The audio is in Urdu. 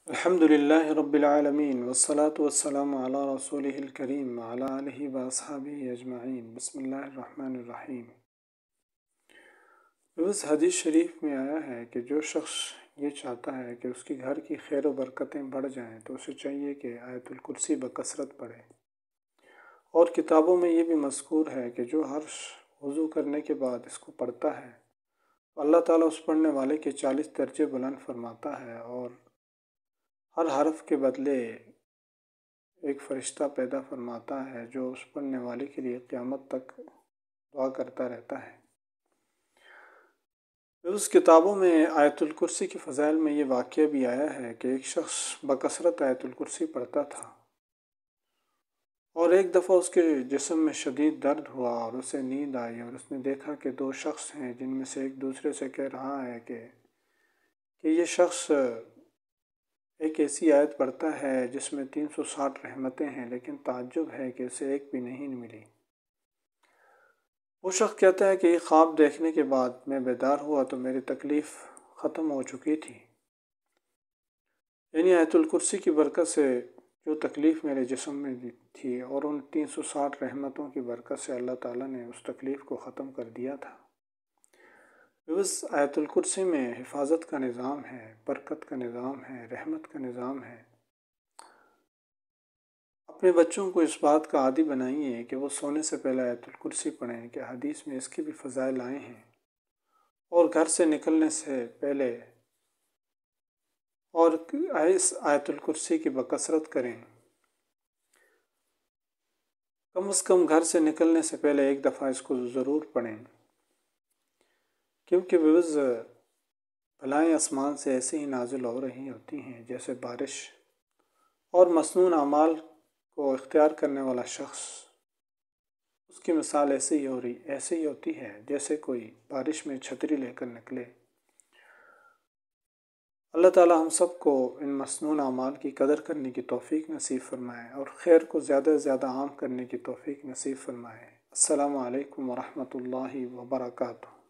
الحمد لله رب العالمين والصلاة والسلام على رسوله الكريم وعلى آله وأصحابه أجمعين بسم اللہ الرحمن الرحیم۔ اس حدیث شریف میں آیا ہے کہ جو شخص یہ چاہتا ہے کہ اس کی گھر کی خیر و برکتیں بڑھ جائیں تو اسے چاہیے کہ آیت الکرسی بکثرت پڑھے، اور کتابوں میں یہ بھی مذکور ہے کہ جو ہر وضو کرنے کے بعد اس کو پڑھتا ہے اللہ تعالیٰ اس پڑھنے والے کے 40 درجے بلند فرماتا ہے، اور ہر حرف کے بدلے ایک فرشتہ پیدا فرماتا ہے جو اس پڑھنے والے کے لیے قیامت تک دعا کرتا رہتا ہے۔ اس کتابوں میں آیت الکرسی کی فضائل میں یہ واقعہ بھی آیا ہے کہ ایک شخص بکثرت آیت الکرسی پڑھتا تھا، اور ایک دفعہ اس کے جسم میں شدید درد ہوا اور اسے نیند آئی، اور اس نے دیکھا کہ دو شخص ہیں جن میں سے ایک دوسرے سے کہہ رہا ہے کہ یہ شخص ایک ایسی آیت پڑھتا ہے جس میں 360 رحمتیں ہیں، لیکن تعجب ہے کہ اسے ایک بھی نہیں ملی۔ وہ شخص کہتا ہے کہ یہ خواب دیکھنے کے بعد میں بیدار ہوا تو میری تکلیف ختم ہو چکی تھی، یعنی آیت الکرسی کی برکت سے جو تکلیف میرے جسم میں تھی اور ان 360 رحمتوں کی برکت سے اللہ تعالیٰ نے اس تکلیف کو ختم کر دیا تھا۔ اس آیت الکرسی میں حفاظت کا نظام ہے، برکت کا نظام ہے، رحمت کا نظام ہے۔ اپنے بچوں کو اس بات کا عادی بنائیے کہ وہ سونے سے پہلے آیت الکرسی پڑھیں، کہ حدیث میں اس کے بھی فضائل آئے ہیں، اور گھر سے نکلنے سے پہلے اور اس آیت الکرسی کی بکثرت کریں، کم از کم گھر سے نکلنے سے پہلے ایک دفعہ اس کو ضرور پڑھیں، کیونکہ بلائیں آسمان سے ایسے ہی نازل ہو رہی ہوتی ہیں جیسے بارش، اور مسنون اعمال کو اختیار کرنے والا شخص اس کی مثال ایسے ہی ہوتی ہے جیسے کوئی بارش میں چھتری لے کر نکلے۔ اللہ تعالی ہم سب کو ان مسنون اعمال کی قدر کرنے کی توفیق نصیب فرمائے، اور خیر کو زیادہ سے زیادہ عام کرنے کی توفیق نصیب فرمائے۔ السلام علیکم ورحمۃ اللہ وبرکاتہ۔